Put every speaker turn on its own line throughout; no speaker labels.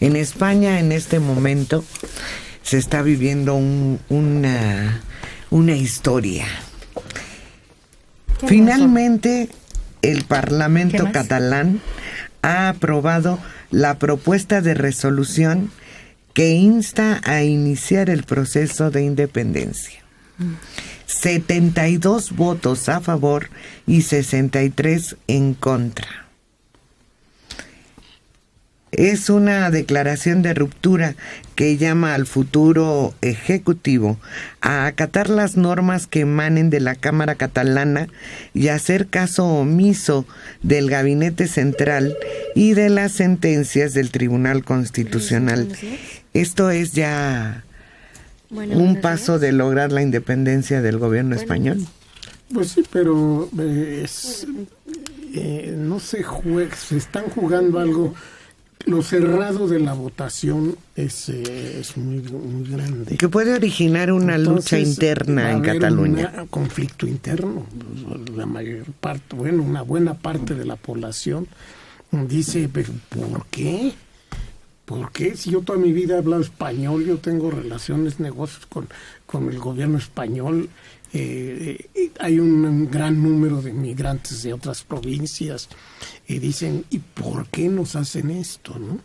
En España, en este momento, se está viviendo una historia. Finalmente, el Parlamento catalán ha aprobado la propuesta de resolución que insta a iniciar el proceso de independencia. 72 votos a favor y 63 en contra. Es una declaración de ruptura que llama al futuro ejecutivo a acatar las normas que emanen de la Cámara catalana y hacer caso omiso del Gabinete Central y de las sentencias del Tribunal Constitucional. Esto es ya un paso de lograr la independencia del gobierno español.
Pues sí, pero no se están jugando algo. Lo cerrado de la votación es muy grande.
Que puede originar una lucha interna en Cataluña.
Un conflicto interno. La mayor parte, una buena parte de la población dice, pero ¿por qué? ¿Por qué? Si yo toda mi vida he hablado español, yo tengo relaciones, negocios con el gobierno español. Hay un gran número de migrantes de otras provincias y dicen, ¿y por qué nos hacen esto, no?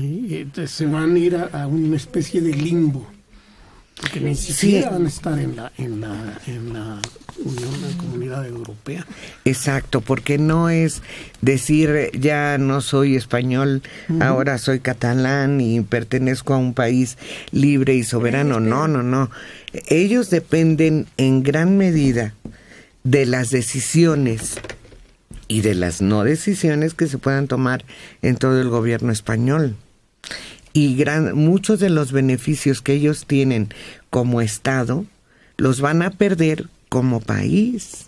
Y se van a ir a una especie de limbo, porque ni siquiera van a estar en la Unión, en la Comunidad Europea.
Exacto, porque no es decir, ya no soy español, ahora soy catalán y pertenezco a un país libre y soberano. No. Ellos dependen en gran medida de las decisiones y de las no decisiones que se puedan tomar en todo el gobierno español. Y muchos de los beneficios que ellos tienen como Estado los van a perder como país.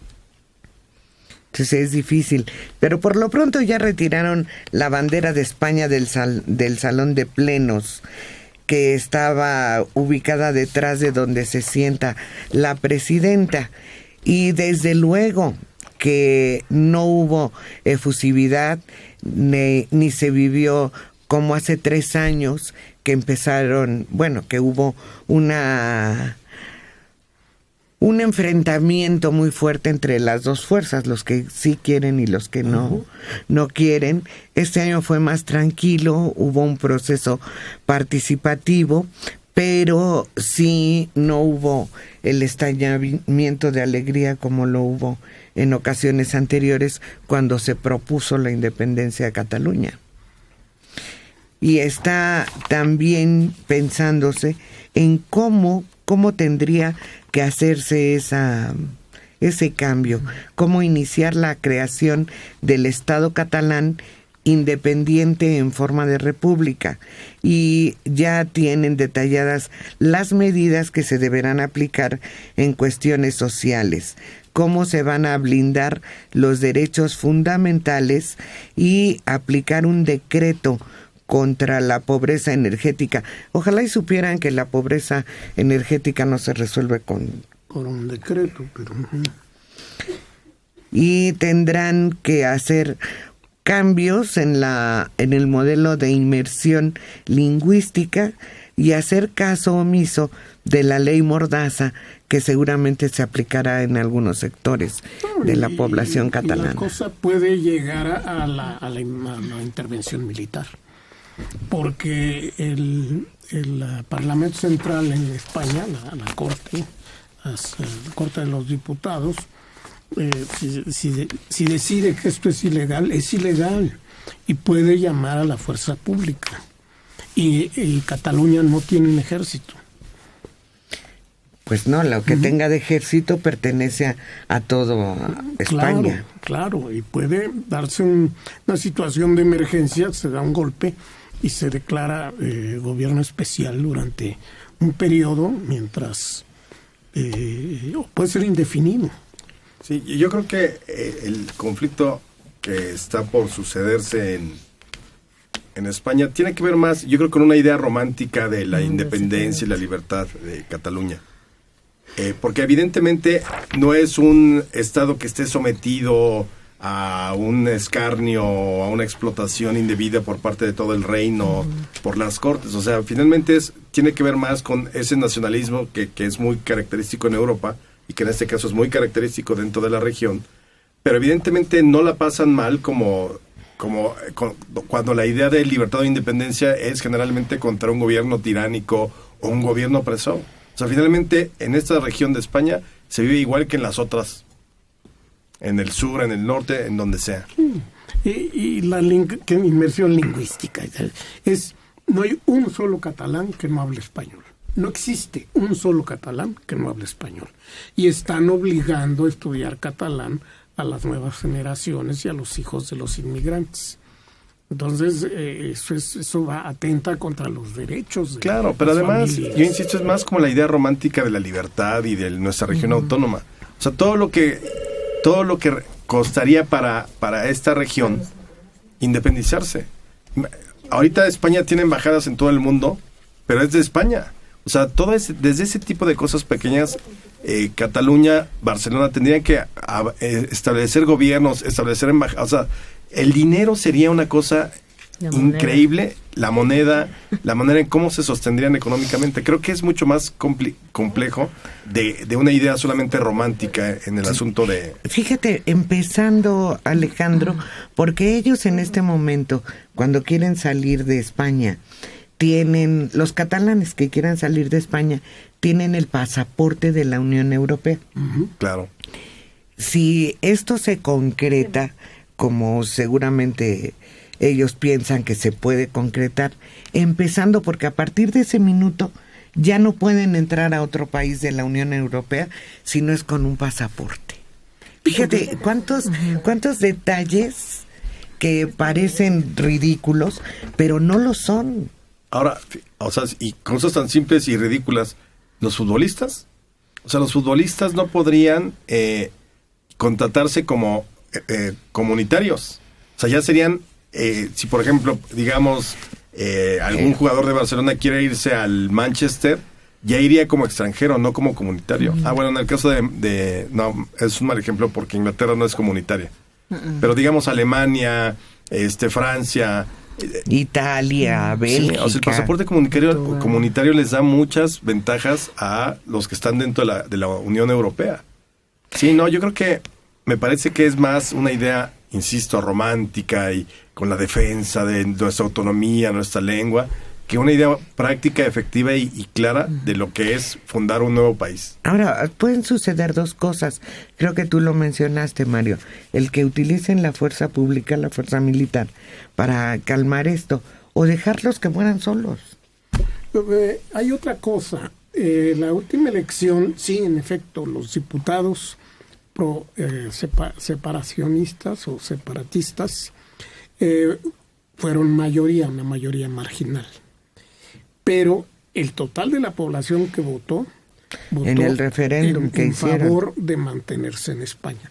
Entonces es difícil. Pero por lo pronto ya retiraron la bandera de España del salón de plenos, que estaba ubicada detrás de donde se sienta la presidenta. Y desde luego que no hubo efusividad ni se vivió como hace 3 años que empezaron, que hubo un enfrentamiento muy fuerte entre las dos fuerzas, los que sí quieren y los que no quieren. Este año fue más tranquilo, hubo un proceso participativo, pero sí no hubo el estallamiento de alegría como lo hubo en ocasiones anteriores cuando se propuso la independencia de Cataluña. Y está también pensándose en cómo tendría que hacerse ese cambio, cómo iniciar la creación del Estado catalán independiente en forma de república, y ya tienen detalladas las medidas que se deberán aplicar en cuestiones sociales, cómo se van a blindar los derechos fundamentales y aplicar un decreto contra la pobreza energética. Ojalá y supieran que la pobreza energética no se resuelve con
un decreto, pero
y tendrán que hacer cambios en el modelo de inmersión lingüística y hacer caso omiso de la ley Mordaza, que seguramente se aplicará en algunos sectores de la población catalana.
La cosa puede llegar a la intervención militar, porque el Parlamento Central en España, la Corte de los Diputados, si decide que esto es ilegal y puede llamar a la fuerza pública. Y Cataluña no tiene un ejército.
Pues no, lo que tenga de ejército pertenece a todo España.
Claro, y puede darse una situación de emergencia, se da un golpe y se declara gobierno especial durante un periodo mientras puede ser indefinido.
Sí, yo creo que el conflicto que está por sucederse en España tiene que ver más, yo creo, con una idea romántica de la independencia y la libertad de Cataluña. Porque evidentemente no es un Estado que esté sometido a un escarnio, a una explotación indebida por parte de todo el reino, por las cortes. O sea, finalmente tiene que ver más con ese nacionalismo que es muy característico en Europa y que en este caso es muy característico dentro de la región, pero evidentemente no la pasan mal como cuando la idea de libertad o independencia es generalmente contra un gobierno tiránico o un gobierno opresor. O sea, finalmente en esta región de España se vive igual que en las otras, en el sur, en el norte, en donde sea.
Y la inmersión lingüística no hay un solo catalán que no hable español. No existe un solo catalán que no hable español. Y están obligando a estudiar catalán a las nuevas generaciones y a los hijos de los inmigrantes. Entonces, eso atenta contra los derechos de
Claro, pero además,
familias.
yo insisto, es más como la idea romántica de la libertad y de nuestra región autónoma. O sea, todo lo que costaría para esta región independizarse. Ahorita España tiene embajadas en todo el mundo, pero es de España. O sea, desde ese tipo de cosas pequeñas, Cataluña, Barcelona tendrían que establecer gobiernos, establecer embajadas. O sea, el dinero sería una cosa increíble, la moneda, la manera en cómo se sostendrían económicamente. Creo que es mucho más complejo de una idea solamente romántica en el asunto de...
Fíjate, empezando, Alejandro, porque ellos en este momento, cuando quieren salir de España, los catalanes que quieran salir de España, tienen el pasaporte de la Unión Europea.
Claro.
Si esto se concreta, como seguramente ellos piensan que se puede concretar, empezando porque a partir de ese minuto ya no pueden entrar a otro país de la Unión Europea si no es con un pasaporte. Fíjate cuántos detalles que parecen ridículos, pero no lo son.
Ahora, o sea, y cosas tan simples y ridículas, los futbolistas no podrían contratarse como comunitarios. O sea, ya serían, si por ejemplo, digamos, algún jugador de Barcelona quiere irse al Manchester, ya iría como extranjero, no como comunitario. Bueno, en el caso no, es un mal ejemplo porque Inglaterra no es comunitaria. Pero digamos Alemania, Francia...
Italia, Bélgica.
Sí, o sea, el pasaporte comunitario les da muchas ventajas a los que están dentro de la Unión Europea. Sí, no, yo creo que me parece que es más una idea, insisto, romántica y con la defensa de nuestra autonomía, nuestra lengua, que una idea práctica, efectiva y clara de lo que es fundar un nuevo país.
Ahora, pueden suceder dos cosas. Creo que tú lo mencionaste, Mario. El que utilicen la fuerza pública, la fuerza militar, para calmar esto, o dejarlos que mueran solos.
Hay otra cosa. La última elección, sí, en efecto, los diputados separacionistas o separatistas fueron una mayoría marginal. Pero el total de la población que votó
en el referéndum que hicieron,
en favor de mantenerse en España.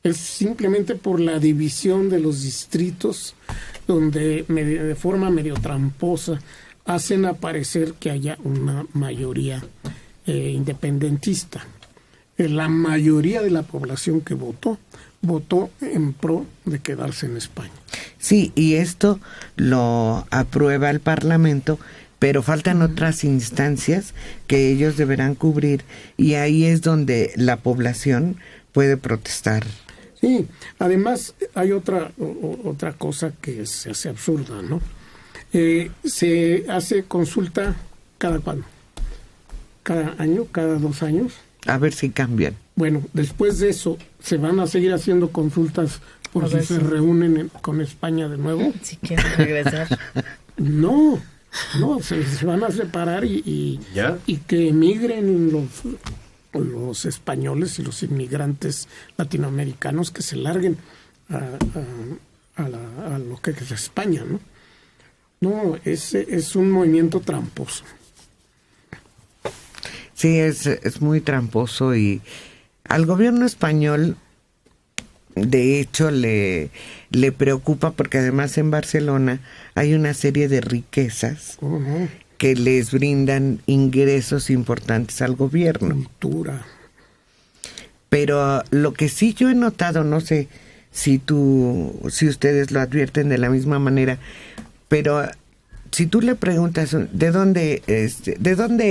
Es simplemente por la división de los distritos donde de forma medio tramposa hacen aparecer que haya una mayoría independentista. La mayoría de la población que votó en pro de quedarse en España.
Sí, y esto lo aprueba el Parlamento, pero faltan otras instancias que ellos deberán cubrir, y ahí es donde la población puede protestar.
Sí, además hay otra cosa que se hace absurda, ¿no? Se hace consulta cada cuándo, cada año, cada 2 años.
A ver si cambian. Bueno,
después de eso, ¿se van a seguir haciendo consultas por si se reúnen con España de nuevo?
Si quieren regresar.
No, se van a separar y que emigren los españoles y los inmigrantes latinoamericanos, que se larguen a lo que es España, ¿no? No, es un movimiento tramposo.
Sí, es muy tramposo, y al gobierno español, de hecho, le preocupa porque además en Barcelona hay una serie de riquezas que les brindan ingresos importantes al gobierno.
Cultura.
Pero lo que sí yo he notado, no sé si ustedes lo advierten de la misma manera, pero si tú le preguntas ¿de dónde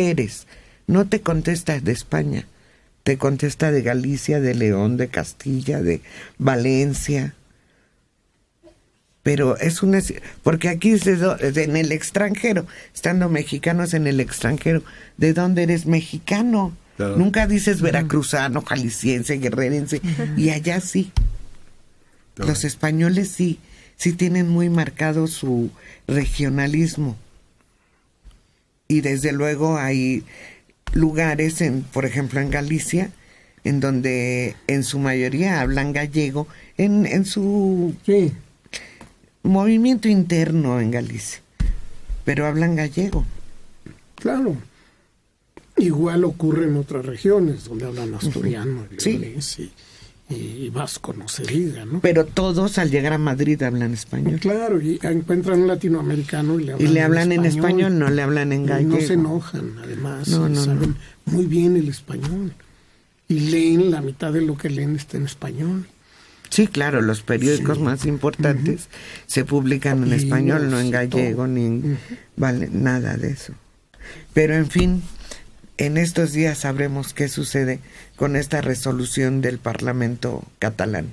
eres? No te contesta de España, te contesta de Galicia, de León, de Castilla, de Valencia. Pero es porque aquí en el extranjero, estando mexicanos en el extranjero, ¿de dónde eres mexicano? Claro. Nunca dices veracruzano, jalisciense, guerrerense, y allá sí. Claro. Los españoles sí tienen muy marcado su regionalismo. Y desde luego hay lugares, por ejemplo en Galicia, en donde en su mayoría hablan gallego, en su movimiento interno en Galicia, pero hablan gallego.
Claro. Igual ocurre en otras regiones donde hablan asturiano, y vasco, no se diga, ¿no?
Pero todos al llegar a Madrid hablan español.
Claro, y encuentran un latinoamericano y
le hablan en español, no le hablan en gallego.
No se enojan, además, saben muy bien el español. Y leen, la mitad de lo que leen está en español.
Sí, claro, los periódicos más importantes se publican en español, no en gallego, ni en nada de eso. Pero en fin, en estos días sabremos qué sucede con esta resolución del Parlamento catalán.